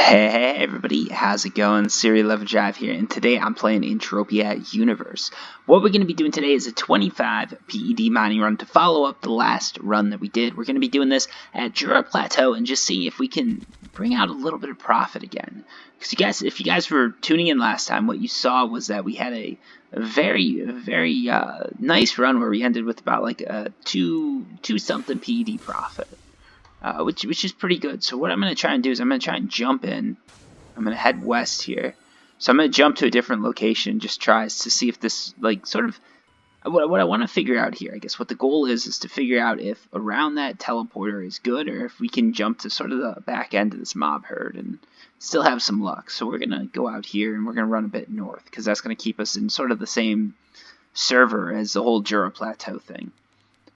Hey everybody, how's it going? Siri Love Drive here, and today I'm playing Entropia Universe. What we're going to be doing today is a 25 PED mining run to follow up the last run that we did. We're going to be doing this at Jura Plateau and just see if we can bring out a little bit of profit again. Because if you guys were tuning in last time, what you saw was that we had a very nice run where we ended with about like a 2 something PED profit. Which is pretty good. So what I'm going to try and do is I'm going to try and jump in. I'm going to head west here. So I'm going to jump to a different location, just tries to see if this, like, sort of, what I want to figure out here, I guess, what the goal is to figure out if around that teleporter is good, or if we can jump to sort of the back end of this mob herd and still have some luck. So we're going to go out here and we're going to run a bit north, because that's going to keep us in sort of the same server as the whole Jura Plateau thing.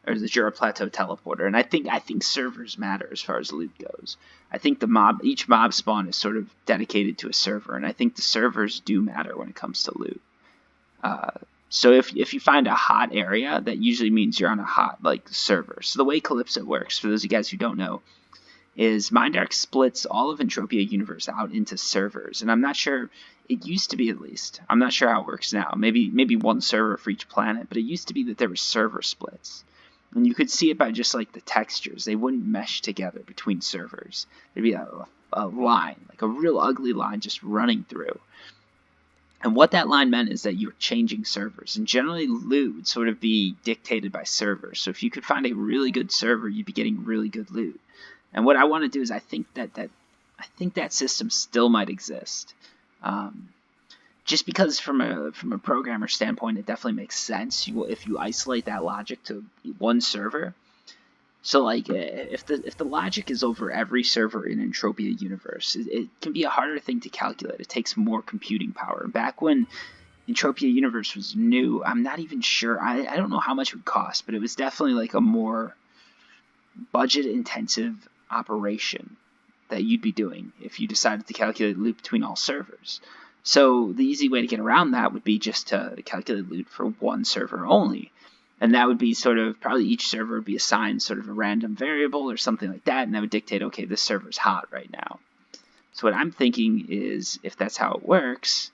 Or the Jura Plateau teleporter, and I think servers matter as far as loot goes. I think each mob spawn is sort of dedicated to a server, and I think the servers do matter when it comes to loot. So if you find a hot area, that usually means you're on a hot server. So the way Calypso works, for those of you guys who don't know, is Mindark splits all of Entropia Universe out into servers, and I'm not sure. It used to be, at least. I'm not sure how it works now. Maybe one server for each planet, but it used to be that there were server splits. And you could see it by just like the textures. They wouldn't mesh together between servers. There'd be a line, like a real ugly line just running through. And what that line meant is that you were changing servers. And generally loot would sort of be dictated by servers. So if you could find a really good server, you'd be getting really good loot. And what I want to do is I think that system still might exist. Just because from a programmer standpoint, it definitely makes sense if you isolate that logic to one server. So like if the logic is over every server in Entropia Universe, it can be a harder thing to calculate. It takes more computing power. Back when Entropia Universe was new, I'm not even sure. I don't know how much it would cost, but it was definitely like a more budget intensive operation that you'd be doing if you decided to calculate loot between all servers. So the easy way to get around that would be just to calculate loot for one server only. And that would be sort of, probably each server would be assigned sort of a random variable or something like that, and that would dictate, okay, this server's hot right now. So what I'm thinking is, if that's how it works,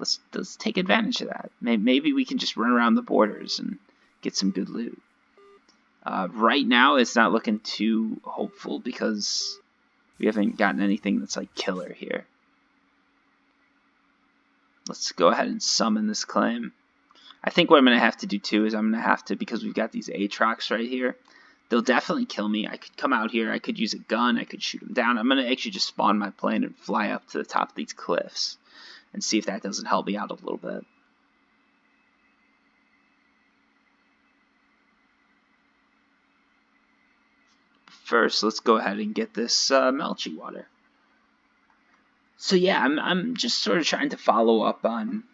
let's take advantage of that. Maybe we can just run around the borders and get some good loot. Right now, it's not looking too hopeful because we haven't gotten anything that's like killer here. Let's go ahead and summon this claim. I think what I'm going to have to do too is I'm going to have to, because we've got these Aatrox right here, they'll definitely kill me. I could come out here, I could use a gun, I could shoot them down. I'm going to actually just spawn my plane and fly up to the top of these cliffs and see if that doesn't help me out a little bit. First, let's go ahead and get this Melchi water. So yeah, I'm just sort of trying to follow up on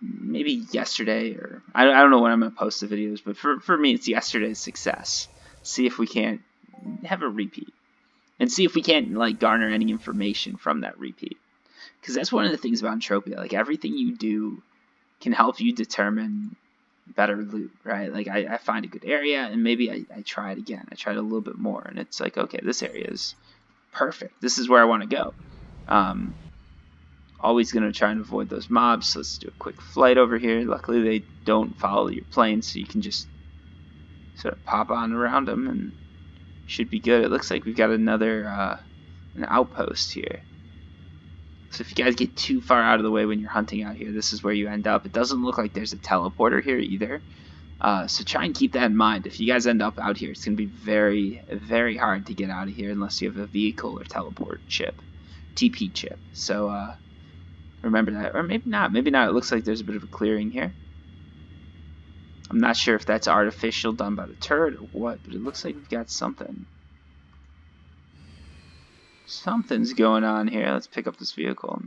maybe yesterday, or I don't know when I'm going to post the videos, but for me it's yesterday's success. See if we can't have a repeat, and see if we can't like garner any information from that repeat. Because that's one of the things about Entropia, like everything you do can help you determine better loot, right? Like I find a good area and maybe I try it again. I try it a little bit more and it's like, okay, this area is perfect. This is where I want to go. Always going to try and avoid those mobs, so let's do a quick flight over here. Luckily they don't follow your plane, so you can just sort of pop on around them and should be good. It looks like we've got another an outpost here. So if you guys get too far out of the way when you're hunting out here, this is where you end up. It doesn't look like there's a teleporter here either. So try and keep that in mind. If you guys end up out here, it's going to be very hard to get out of here unless you have a vehicle or teleport chip. TP chip. So remember that. Or maybe not. Maybe not. It looks like there's a bit of a clearing here. I'm not sure if that's artificial done by the turret or what, but it looks like we've got something. Something's going on here. Let's pick up this vehicle.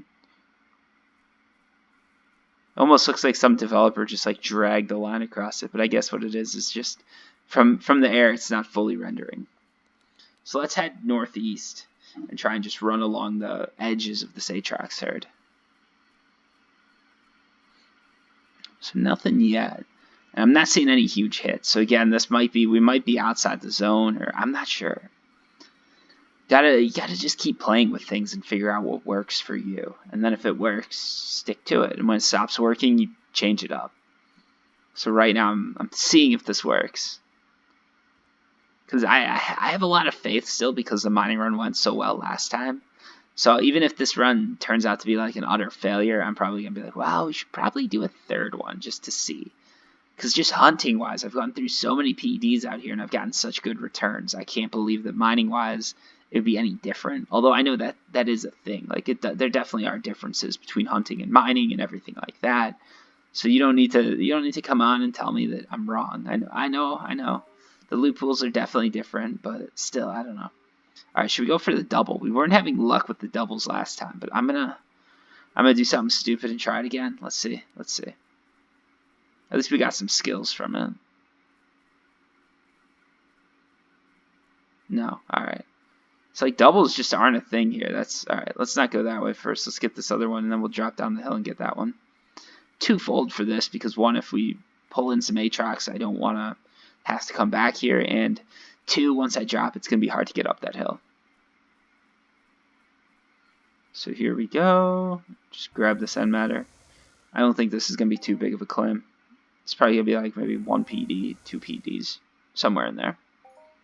Almost looks like some developer just like dragged the line across it, but I guess what it is just from the air it's not fully rendering. So let's head northeast and try and just run along the edges of the Aatrox herd. So nothing yet. And I'm not seeing any huge hits. So again, we might be outside the zone, or I'm not sure. You gotta just keep playing with things and figure out what works for you. And then if it works, stick to it. And when it stops working, you change it up. So right now I'm seeing if this works. Because I have a lot of faith still because the mining run went so well last time. So even if this run turns out to be like an utter failure, I'm probably going to be like, wow, we should probably do a third one just to see. Because just hunting-wise, I've gone through so many PEDs out here and I've gotten such good returns. I can't believe that mining-wise it would be any different. Although I know that is a thing. Like there definitely are differences between hunting and mining and everything like that. So you don't need to come on and tell me that I'm wrong. I know. The loot pools are definitely different, but still, I don't know. Alright, should we go for the double? We weren't having luck with the doubles last time, but I'm gonna do something stupid and try it again. Let's see. At least we got some skills from it. No, alright. It's like doubles just aren't a thing here. That's alright, let's not go that way first. Let's get this other one and then we'll drop down the hill and get that one. Twofold for this because one, if we pull in some Aatrox, I don't wanna have to come back here, and two, once I drop, it's going to be hard to get up that hill. So here we go. Just grab this end matter. I don't think this is going to be too big of a claim. It's probably going to be like maybe 1 PD, 2 PDs, somewhere in there.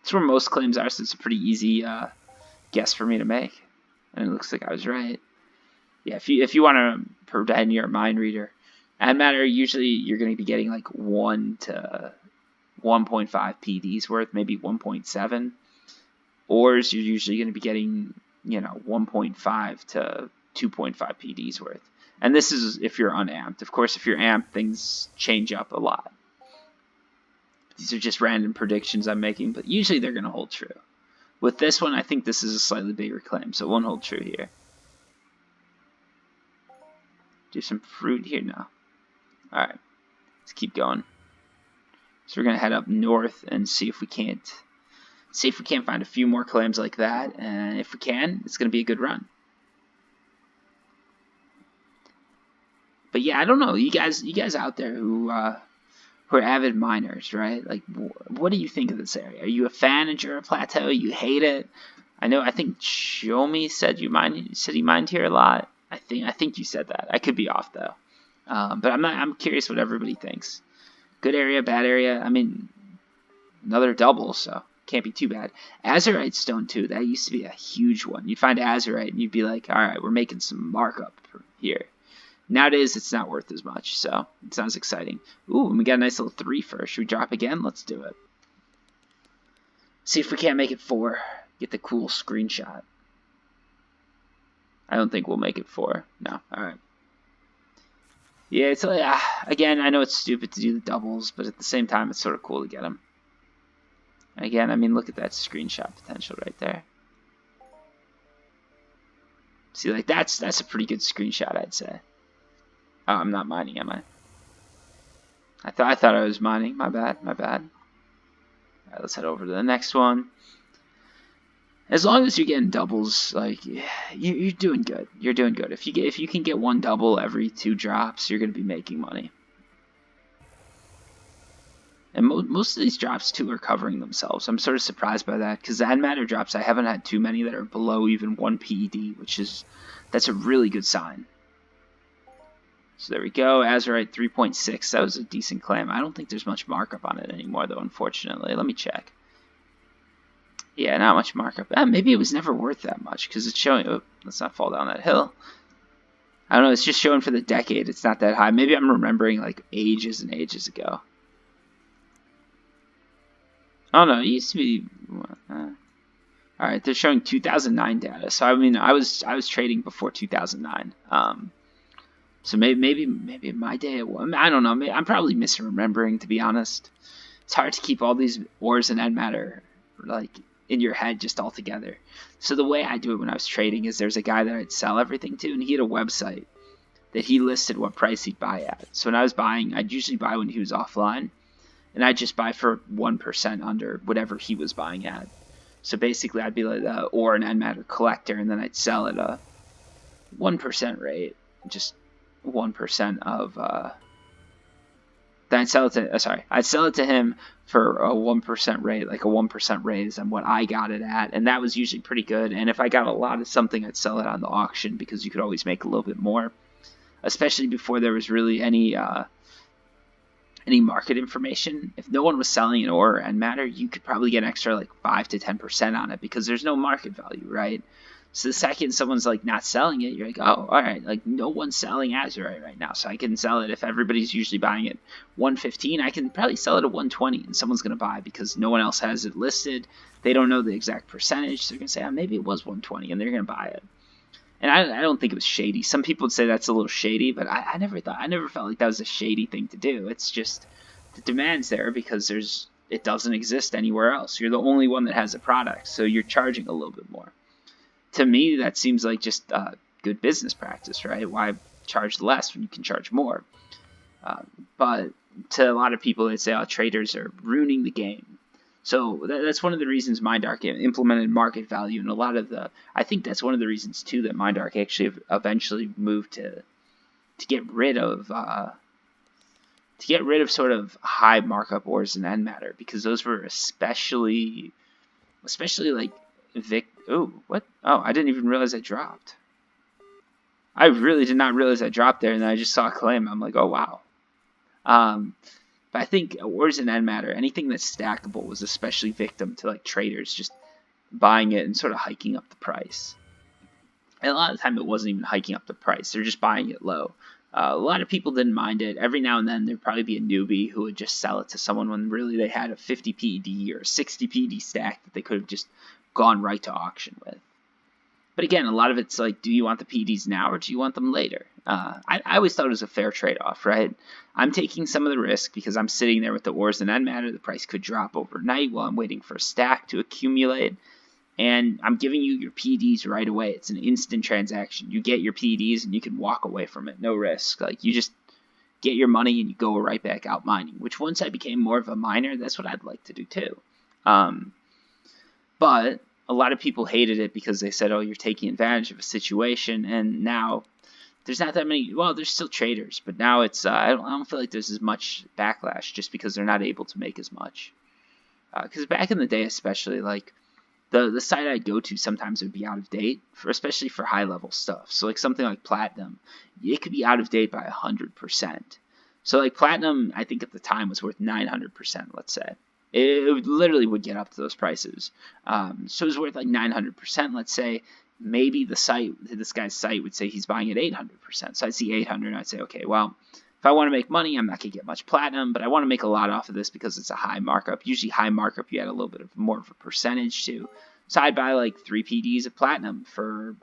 That's where most claims are, so it's a pretty easy guess for me to make. And it looks like I was right. Yeah, if you want to pretend you're a mind reader, end matter, usually you're going to be getting like 1 to 1.5 PDs worth, maybe 1.7. Ores, you're usually going to be getting, 1.5 to 2.5 PDs worth. And this is if you're unamped. Of course, if you're amped, things change up a lot. These are just random predictions I'm making, but usually they're going to hold true. With this one, I think this is a slightly bigger claim, so it won't hold true here. Do some fruit here now. Alright, let's keep going. So we're gonna head up north and see if we can't find a few more claims like that, and if we can, it's gonna be a good run. But yeah, I don't know, you guys out there who are avid miners, right? Like, what do you think of this area? Are you a fan of Jura Plateau? You hate it? I think Shomi said he mined here a lot. I think you said that. I could be off though. But I'm curious what everybody thinks. Good area, bad area. I mean, another double, so can't be too bad. Azurite stone too. That used to be a huge one. You'd find Azurite and you'd be like, all right, we're making some markup here. Nowadays, it's not worth as much, so it sounds exciting. Ooh, and we got a nice little 3 first. Should we drop again? Let's do it. See if we can't make it 4. Get the cool screenshot. I don't think we'll make it 4. No, all right. Yeah, it's like, again, I know it's stupid to do the doubles, but at the same time, it's sort of cool to get them. And again, I mean, look at that screenshot potential right there. See, like, that's a pretty good screenshot, I'd say. Oh, I'm not mining, am I? I thought I was mining. My bad. All right, let's head over to the next one. As long as you're getting doubles, like, you're doing good. You're doing good. If you can get 1 double every 2 drops, you're going to be making money. And most of these drops, too, are covering themselves. I'm sort of surprised by that, because the end matter drops, I haven't had too many that are below even 1 PED, that's a really good sign. So there we go. Azurite 3.6. That was a decent claim. I don't think there's much markup on it anymore, though, unfortunately. Let me check. Yeah, not much markup. Maybe it was never worth that much because it's showing. Oh, let's not fall down that hill. I don't know. It's just showing for the decade. It's not that high. Maybe I'm remembering like ages and ages ago. Oh no, it used to be. All right, they're showing 2009 data. So I mean, I was trading before 2009. So maybe in my day, I don't know. I'm probably misremembering, to be honest. It's hard to keep all these ores and end matter like in your head just all together. So the way I do it when I was trading is there's a guy that I'd sell everything to, and he had a website that he listed what price he'd buy at. So when I was buying, I'd usually buy when he was offline, and I'd just buy for 1% under whatever he was buying at. So basically I'd be like a ore and end matter collector, and then I'd sell at a 1% rate, just 1% of then I'd sell it to him for a 1% rate, like a 1% raise on what I got it at, and that was usually pretty good. And if I got a lot of something, I'd sell it on the auction because you could always make a little bit more, especially before there was really any market information. If no one was selling an ore or end matter, you could probably get an extra like 5 to 10% on it because there's no market value, right? So the second someone's like not selling it, you're like, oh, all right, like no one's selling Azurite right now, so I can sell it. If everybody's usually buying it 115, I can probably sell it at 120, and someone's gonna buy because no one else has it listed. They don't know the exact percentage, so they're gonna say, oh, maybe it was 120, and they're gonna buy it. And I don't think it was shady. Some people would say that's a little shady, but I never felt like that was a shady thing to do. It's just the demand's there because it doesn't exist anywhere else. You're the only one that has a product, so you're charging a little bit more. To me, that seems like just good business practice, right? Why charge less when you can charge more? But to a lot of people, they say, oh, traders are ruining the game. So that's one of the reasons Mindark implemented market value, and I think that's one of the reasons too that Mindark actually eventually moved to get rid of sort of high markup ores and end matter, because those were especially like oh, what? Oh, I didn't even realize I dropped. I really did not realize I dropped there, and then I just saw a claim. I'm like, oh wow. But I think ores and end matter, anything that's stackable, was especially victim to like traders just buying it and sort of hiking up the price. And a lot of the time it wasn't even hiking up the price. They're just buying it low. A lot of people didn't mind it. Every now and then there'd probably be a newbie who would just sell it to someone when really they had a 50 PED or a 60 PED stack that they could have just gone right to auction with. But again, a lot of it's like, do you want the PEDs now or do you want them later? I always thought it was a fair trade-off, right? I'm taking some of the risk because I'm sitting there with the ores and end matter. The price could drop overnight while I'm waiting for a stack to accumulate. And I'm giving you your PEDs right away. It's an instant transaction. You get your PEDs and you can walk away from it, no risk. Like, you just get your money and you go right back out mining, which once I became more of a miner, that's what I'd like to do too. But a lot of people hated it because they said, oh, you're taking advantage of a situation, and now there's not that many. Well, there's still traders, but now it's I don't feel like there's as much backlash just because they're not able to make as much. Because back in the day, especially, like the site I'd go to sometimes would be out of date, especially for high level stuff. So like something like platinum, it could be out of date by 100%. So like platinum, I think at the time was worth 900%. Let's say it literally would get up to those prices. So it was worth like 900%. Let's say. Maybe this guy's site would say he's buying at 800%. So I'd see 800 and I'd say, okay, well, if I want to make money, I'm not going to get much platinum, but I want to make a lot off of this because it's a high markup. Usually high markup, you add a little bit of more of a percentage to. So I'd buy like 3 PDs of platinum for,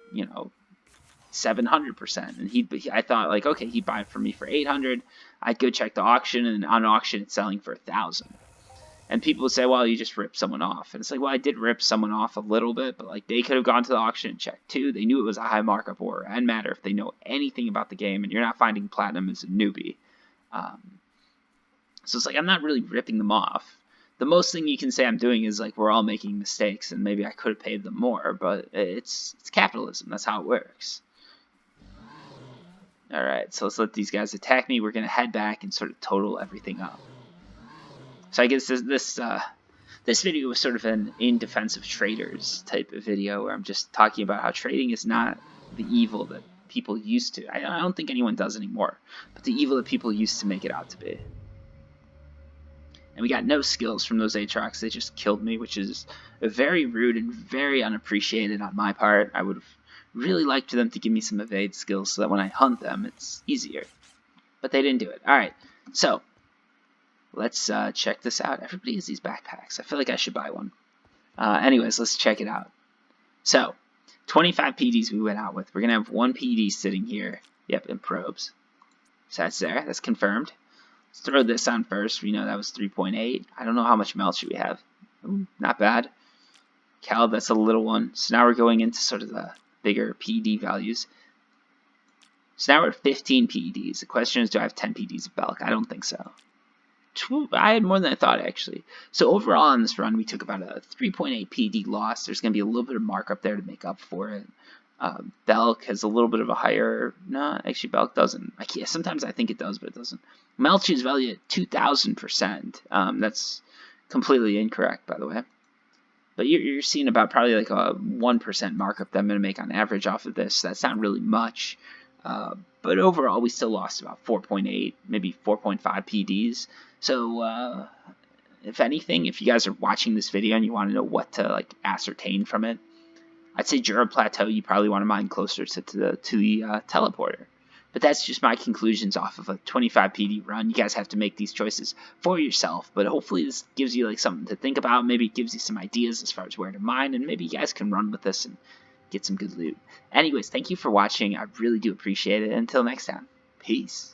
700%. And I thought like, okay, he'd buy it for me for 800. I'd go check the auction, and on auction it's selling for 1,000. And people would say, well, you just ripped someone off. And it's like, well, I did rip someone off a little bit, but like they could have gone to the auction and checked too. They knew it was a high markup ore. It didn't matter if they know anything about the game, and you're not finding platinum as a newbie. So it's like, I'm not really ripping them off. The most thing you can say I'm doing is like, we're all making mistakes, and maybe I could have paid them more, but it's capitalism. That's how it works. All right, so let's let these guys attack me. We're going to head back and sort of total everything up. So I guess this video was sort of an in defense of traders type of video where I'm just talking about how trading is not the evil that people used to. I don't think anyone does anymore, but the evil that people used to make it out to be. And we got no skills from those Aatrox. They just killed me, which is very rude and very unappreciated on my part. I would have really liked for them to give me some evade skills so that when I hunt them, it's easier. But they didn't do it. Alright, so let's check this out. Everybody has these backpacks. I feel like I should buy one. Anyways, let's check it out. So, 25 PDs we went out with. We're going to have 1 PD sitting here. Yep, in probes. So that's there. That's confirmed. Let's throw this on first. We know that was 3.8. I don't know how much melt should we have. Ooh, not bad. Cal, that's a little one. So now we're going into sort of the bigger PD values. So now we're at 15 PEDs. The question is, do I have 10 PEDs of Belk? I don't think so. I had more than I thought, actually. So overall on this run, we took about a 3.8 PED loss. There's going to be a little bit of markup there to make up for it. Belk has a little bit of a higher... No, actually, Belk doesn't. Sometimes I think it does, but it doesn't. Melch is valued at 2,000%. That's Completely incorrect, by the way. But you're seeing about probably like a 1% markup that I'm going to make on average off of this. That's not really much. But overall, we still lost about 4.8, maybe 4.5 PDs. So, if anything, if you guys are watching this video and you want to know what to like ascertain from it, I'd say Jura Plateau, you probably want to mine closer to the teleporter. But that's just my conclusions off of a 25 PD run. You guys have to make these choices for yourself. But hopefully this gives you like something to think about. Maybe it gives you some ideas as far as where to mine. And maybe you guys can run with this and get some good loot. Anyways, thank you for watching. I really do appreciate it. Until next time, peace.